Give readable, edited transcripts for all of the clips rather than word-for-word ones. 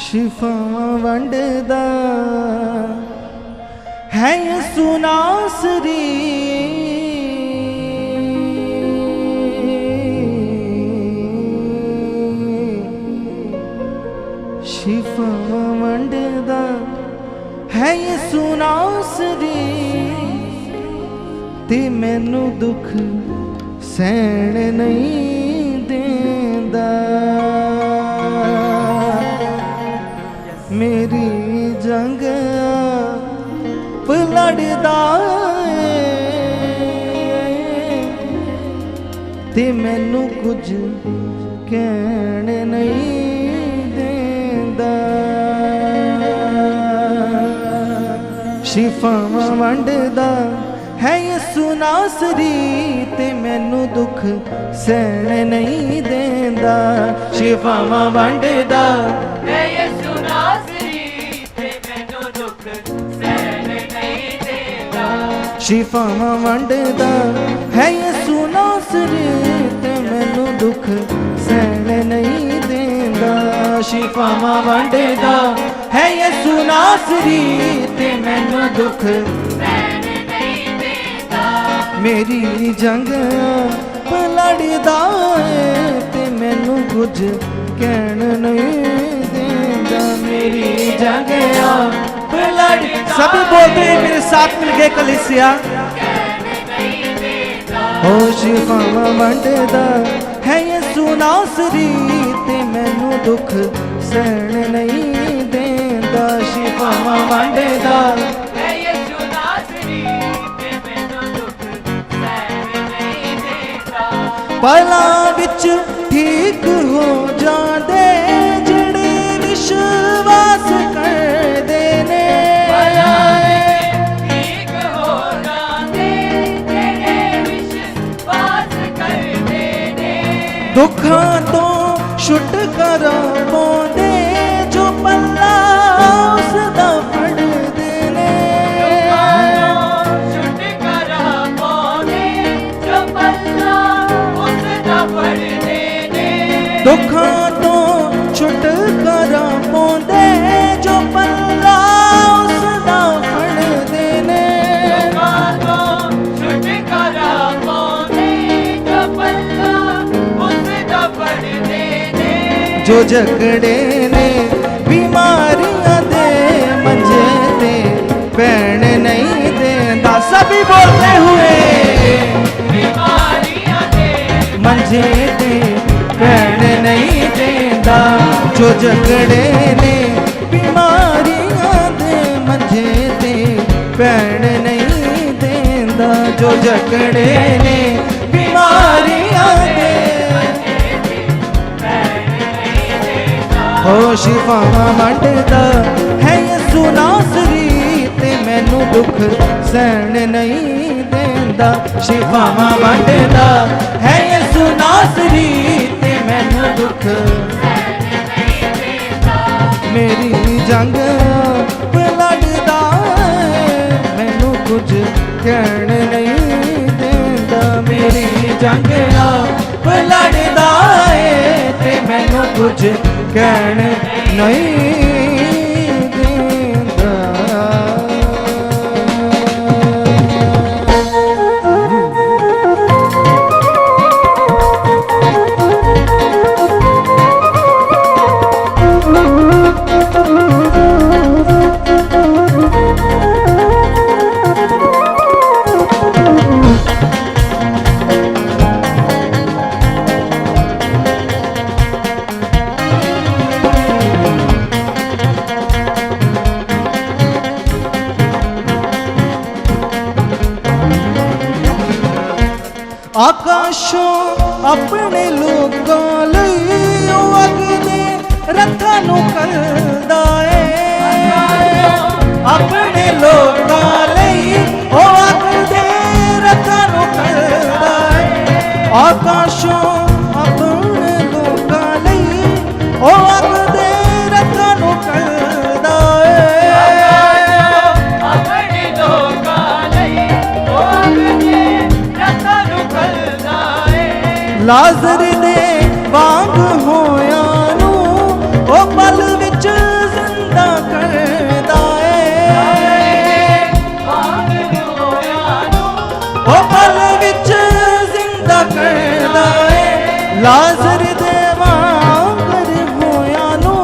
शिफावां वंडदा है यसू नासरी, शिफावां वंडदा है यसू नासरी, ते मैनू दुख सहन नहीं देंदा। मेरी जंग लड़दा ते मैनू कुछ कहण नहीं देंदा। शिफावां वंडदा है यसू नासरी, ते मैनू दुख सहन नहीं देंदा। शिफावां वंडदा है यसू नासरी, ते मैनू दुख सहन नहीं देंदा। शिफावां वंडदा है यसू नासरी, ते मैनू दुख सहन नहीं देंदा। शिफावां वंडदा है यसू नासरी, ते मैनू दुख सहन नहीं देंदा। मेरी जंग लड़दा है, ते मैनू कुछ कहण नहीं देंदा। मेरी जंग लड़दा। सभी बोलते हैं मेरे साथ मिलके कलीसिया। ओ शिफावां वंडदा है यसू नासरी, ते मैनू दुख सहन नहीं देंदा। शिफावां वंडदा है यसू नासरी, ते मैनू दुख सहन नहीं देंदा। पलां विच ठीक हो जांदे जिहड़े विश्वास करदे ने। ठीक हो जांदे जिहड़े विश्वास करदे ने। दुखां तो छुटकारा पाउंदे जो पल्ला उसदा फड़दे ने। छुटकारा पाउंदे जो पल्ला उसदा फड़दे ने। दुखां तो छुटकारा पाउंदे जो पल्ला उसदा फड़दे ने। छुटकारा पाउंदे जो पल्ला उसदा फड़दे ने। जो जकड़े ने बीमारियां दे मंजे ते पैण नहीं देंदा। सभी बोलते हुए बीमारियां दे मंजे ते पैण नहीं देंदा। जो जकड़े ने बीमारियां दे मंजे ते पैण नहीं देंदा। जो जकड़े ने बीमारियां दे हो शिफावां वंडदा है यसू नासरी, ते मैनू दुख सहन नहीं देंदा। शिफावां वंडदा है यसू नासरी, ते मैनू दुख मेरी जंग लड़दा मैनू कुछ कहण नहीं देंदा। मेरी जंग लड़दा ते मैनू कुछ कहण नहीं देंदा। आकाशों अपने लोकां लई ओ अगले रथां नूं करदा ऐ। अपने लोकां लई ओ अगले रथां नूं करदा ऐ। आकाशों अपने लोकां लई ओ अगले रथां नूं करदा ऐ। अपने लोकां लई ओ अगले रथां नूं करदा ऐ। लाज़र दे वांग होया नूं ओ पल विच ਲਾਜ਼ਰ ਦੇ ਵਾਂਗਰ ਹੋਇਆਂ ਨੂੰ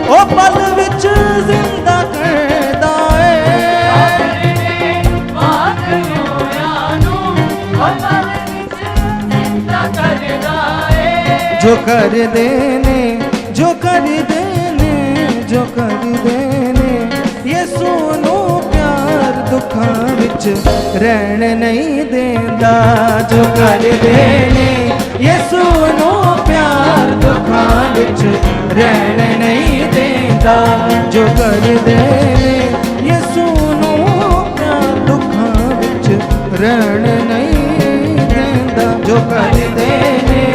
ਉਹ ਪਲ ਵਿੱਚ ਜ਼ਿੰਦਾ ਕਰਦਾ ਏ। ਜੋ ਕਰਦੇ ਨੇ ਜੋ ਕਰਦੇ ਨੇ ਜੋ ਕਰਦੇ ਨੇ ਯਿਸੂ ਨੂੰ ਪਿਆਰ ਦੁੱਖਾਂ ਵਿੱਚ ਰਹਿਣ ਨਹੀਂ ਦੇਂਦਾ। ਜੋ ਕਰਦੇ ਨੇ ਯਿਸੂ ਨੂੰ ਪਿਆਰ ਦੁੱਖਾਂ ਵਿੱਚ ਰਹਿਣ ਨਹੀਂ ਦੇਂਦਾ। ਜੋ ਕਰਦੇ ਨੇ ਯਿਸੂ ਨੂੰ ਪਿਆਰ ਦੁੱਖਾਂ ਵਿੱਚ ਰਹਿਣ ਨਹੀਂ ਦੇਂਦਾ। ਜੋ ਕਰਦੇ ਨੇ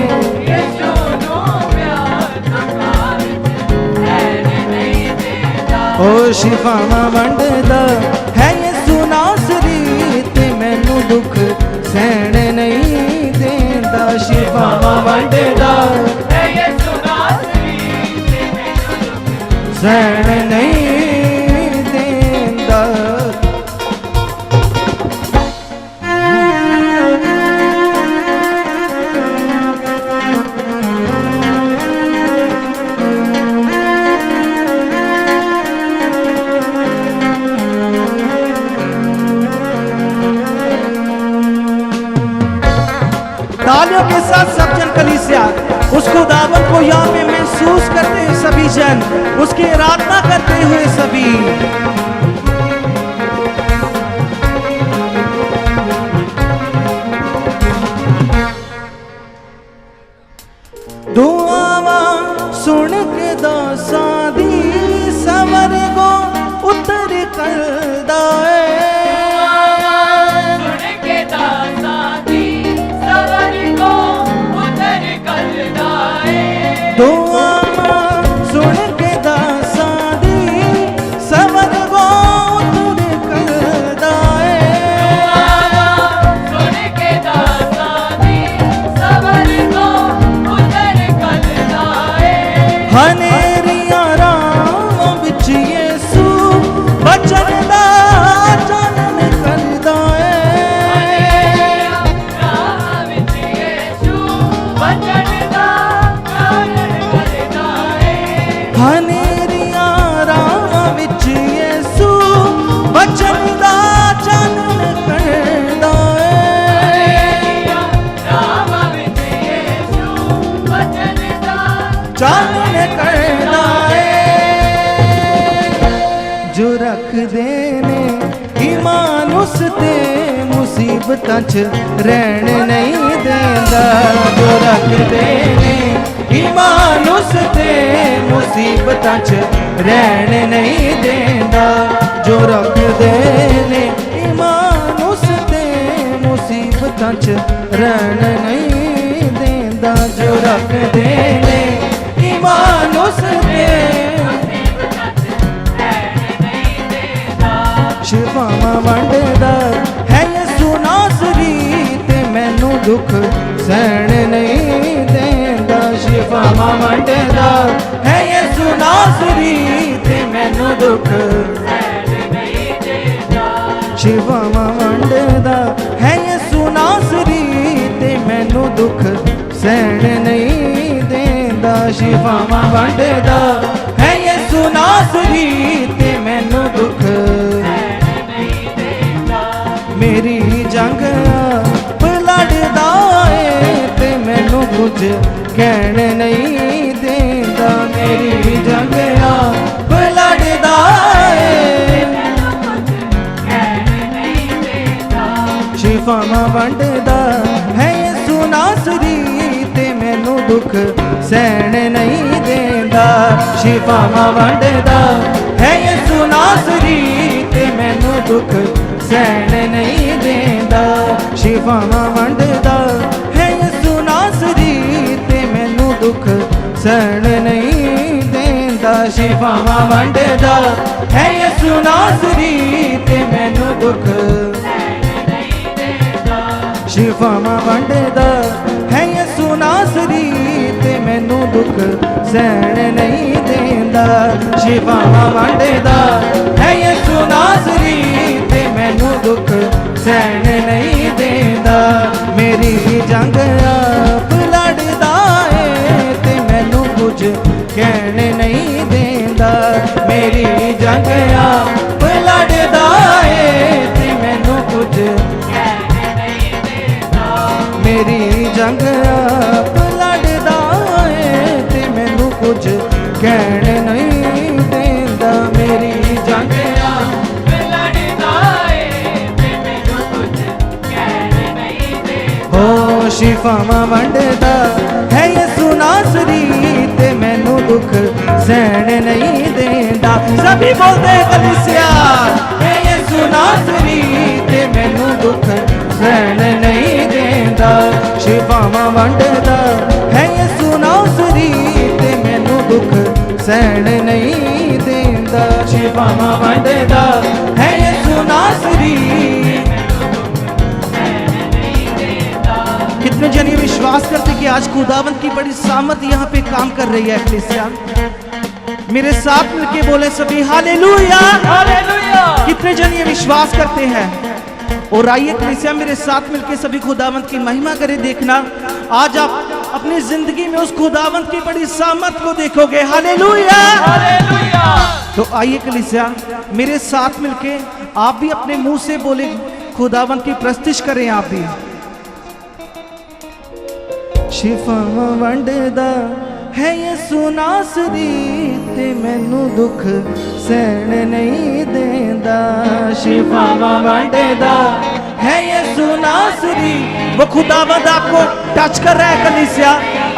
ओ शिफावां वंडदा है यीशु नासरी ते मैनू दुख सहन नहीं देंदा। शिफावां वंडदा है यीशु नासरी ते मैनू दुख सहन नहीं देंदा। तालियों के साथ सब जन कलीसिया उस खुदावंद को यहाँ पे महसूस करते हैं सभी जन, उसकी आराधना करते हुए सभी। दुआवां सुन के दासां दी सवर को उतर करदा है। दुआवां सुन के दासां दी सवर को उतर करदा है। सुन के दासां दी सवर को उतर करदा है। हनेरियां राहां विच यीशु वचन दा चानन करदा है। हनेरियां राहां विच यीशु वचन दा हनेरियां राहां विच यीशु वचन दा चानन करदा है। हनेरियां राहां विच यीशु वचन दा चानन करदा है। जो रखदे ने ईमान उस ते मुसीबतां च रहण नहीं देंदा। जो रखदे ने ईमान उस ते मुसीबतां च रहण नहीं देंदा। जो रखदे ने ईमान उस ते मुसीबतां च रहण नहीं देंदा। जो रखदे ने ईमान उस ते शिफावां वंडदा है यीशु नासरी ते मैनू दुख सहन नहीं देंदा। शिफावां वंडदा है यीशु नासरी ते मैनू दुख सहन नहीं देंदा। शिफावां वंडदा है यीशु नासरी ते मैनू दुख सहन नहीं देंदा। शिफावां वंडदा है यीशु नासरी ते मैनू दुख मेरी जंग लड़दा है ते मैनू कुछ कहण नहीं देंदा। मेरी जंग लड़दा है शिफावां वंडदा है यीशु नासरी ते मैनू दुख सहन नहीं देंदा। शिफावां वंडदा है यीशु नासरी ते मैनू दुख सहन नहीं देंदा। शिफावां वंडदा है यीशु नासरी ते मैनू दुख सहन नहीं देंदा। शिफावां वंडदा है यीशु नासरी ते मैनू दुख शिफावां वंडदा है यीशु नासरी ते मैनू दुख सहन नहीं देंदा। शिफावां वंडदा है यीशु नासरी ते मैनू दुख सहन नहीं देंदा। मेरी जंग आप लड़दा कहण नहीं देंदा। मेरी जंग आप लड़दा है ते मैनू कुछ कहण नहीं देता। मेरी जंग आप लड़दा है ते मैनू कुछ कहण नहीं देंदा। मेरी जंग आप लड़दा है ते मैनू कुछ कहण नहीं देता। हो शिफावां वंडदा है यसू नासरी ते मैनू दुख सहन नहीं देंदा। सभी बोलते कलीसिया है यसू नासरी ते मैनू दुख सहन नहीं देंदा। शिफावां वंडदा है यसू नासरी ते मैनू दुख सहन नहीं देंदा। शिफावां वंडदा है यसू नासरी। कितने जन ये विश्वास करते कि आज खुदावंत की बड़ी सामत यहाँ पे काम कर रही है कलीसिया? मेरे साथ मिलके बोले सभी हालेलुया। हालेलुया। कितने जन ये विश्वास करते हैं? और आइए कलीसिया मेरे साथ मिलके सभी खुदावंत की महिमा करें। देखना आज आप अपनी जिंदगी में उस खुदावंत की बड़ी सामत को देखोगे। हालेलुया। हालेलुया। तो आइए कलीसिया मेरे साथ मिलके आप भी अपने मुंह से बोले खुदावंत की प्रस्तुति करें। आप भी शिफावां वंडदा है यसू नासरी ते मैनू दुख सहन नहीं देंदा। शिफावां वंडदा है यसू नासरी। वो खुदावंद आपको टच कर रहा है कलीसिया।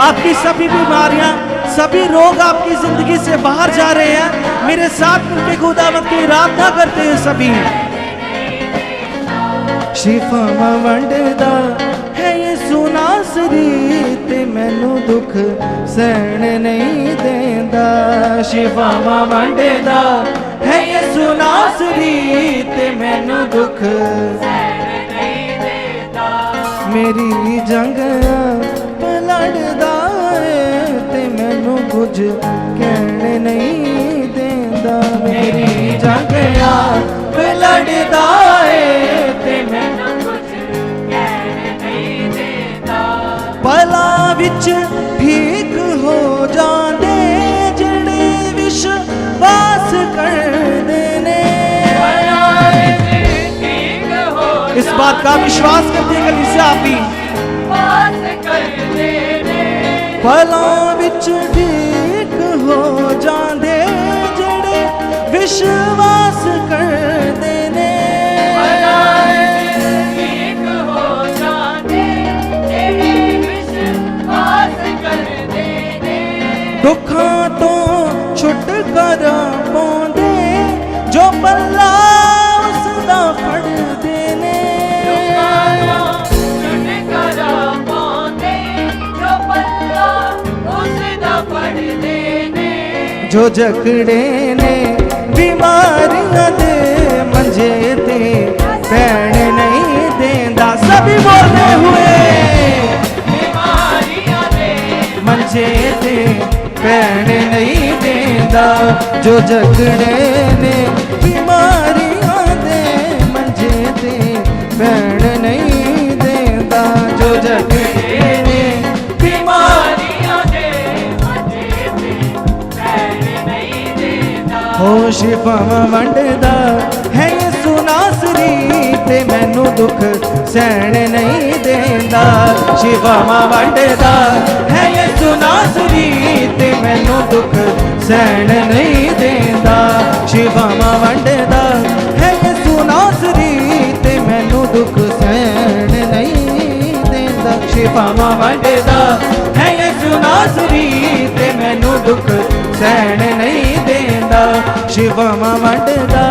आपकी सभी बीमारियां सभी रोग आपकी जिंदगी से बाहर जा रहे हैं। मेरे साथ मिलके खुदावंद की आराधना करते हैं सभी। शिफावां वंडदा है यसू नासरी ते मैनू दुख सहन नहीं देंदा। शिफावां वंडदा है यसू नासरी ते मैनू दुख सहन नहीं देता। मेरी जंग आप लड़दा है ते मैनू कुछ कहण नहीं देंदा। मेरी जंग आप लड़दा है ते मैनू कुछ कहण नहीं देता। पला विच ठीक हो जांदे जेड़े विश्वास करदे ने। ठीक हो इस बात का विश्वास करते हैं कलीसिया आप भी। बात कर देने पला विच ठीक हो जांदे जेड़े विश्वास करदे ने। ठीक हो जाने तेरे विश्वास कर देने। दुखां तो छुटकारा पाउंदे जो पल्ला उसदा फड़दे ने। छुटकारा पाउंदे जो पल्ला उसदा फड़ देने। जो जकड़े ने बीमारियां दे मंजे ते पैण नहीं देंदा। सभी बोलते हुए बीमारियां दे मंजे ते पैण नहीं देंदा। जो जकड़े ने बीमारियां दे मंजे ते पैण नहीं देंदा। जो जकड़े ने बीमारियां दे मंजे पे पैर नहीं देता। हो शिफावां वंडदा है यसू नासरी ते मैनू दुख सहन नहीं देंदा। शिफावां वंडदा है यसू नासरी ते मैनू दुख सहन नहीं देंदा। शिफावां वंडदा है यसू नासरी ते मैनू दुख सहन नहीं देंदा। शिफावां वंडदा है यसू नासरी ते मैनू दुख सहन नहीं देंदा। शिफावां वंडदा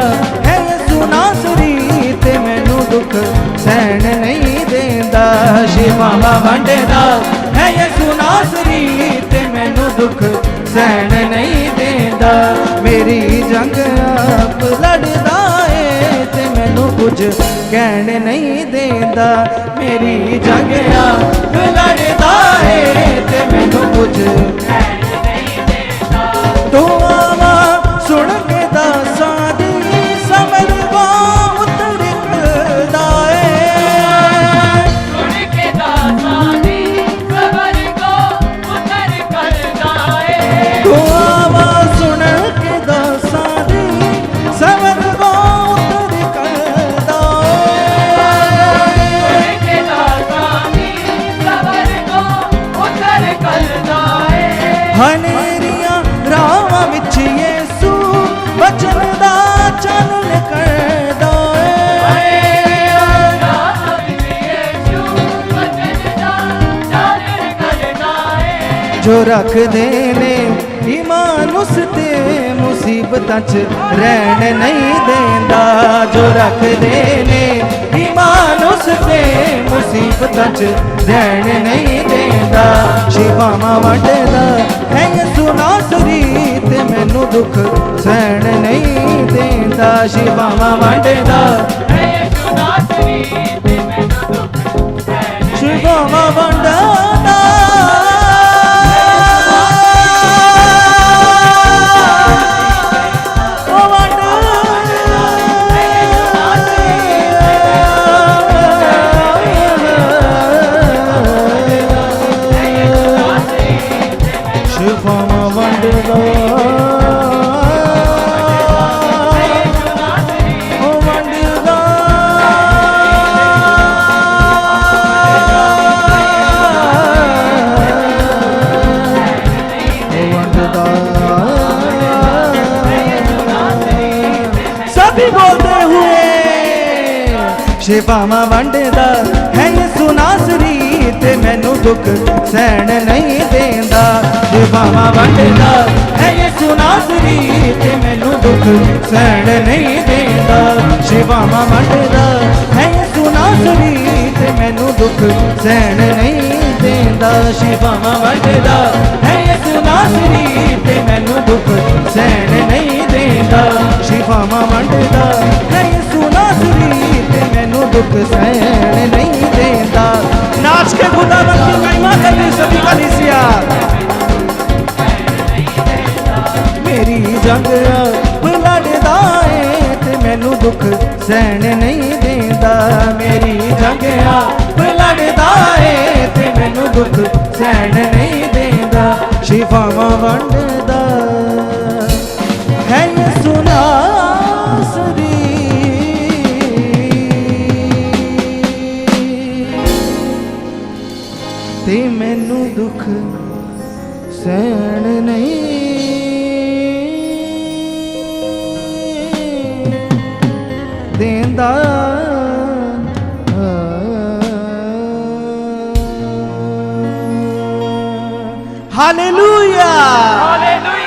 है यसू नासरी ते मैनू दुख सहन नहीं देंदा। शिफावां वंडदा है यसू नासरी ते मैनू दुख सहन नहीं देंदा। मेरी जंग आप लड़दा है ते मैनू कुछ कहण नहीं देंदा। मेरी जंग आप लड़दा है ते मैनू कुछ पैर नहीं देता। दुआवां सुन के दासां दी समरवा उतर करदा है। सुन के दासा दी खबर को उतर करदा है। जो रखदे ने ईमान उस ते मुसीबतां च रहन नहीं देंदा। जो रखदे ने ईमान उस ते मुसीबतां च रहन नहीं देंदा। शिफावां वंडदा है यसू नासरी ते मैनू दुख सहन नहीं देंदा। शिफावां वंडदा है यीशु नासरी ते मैनू दुख सहन नहीं शिफावां वंडदा शिफावां वंडदा सभी बोलते हुए शिफावां वंडदा है यसू नासरी ते मैनू दुख सहन नहीं देंदा। शिफावां वंडदा है यसू नासरी ते मैनू दुख सहन नहीं देंदा। शिफावां वंडदा है यसू नासरी ते मैनू दुख सहन नहीं देंदा। शिफावां वंडदा है यसू नासरी ते मैनू दुख सहन नहीं देंदा। शिफावां वंडदा है यसू नासरी ते मैनू दुख सहन नहीं देंदा। नाच के खुदावंद की महिमा करनी सभी कलीसिया। मेरी जंग लड़दा है ते मैनू दुख सहन नहीं देंदा। मेरी जंग लड़दा है ते मैनू दुख सहन नहीं देंदा। शिफावां वंडदा है यसू नासरी ते मैनू दुख सहन नहीं देंदा। हालेलुया। हालेलुया।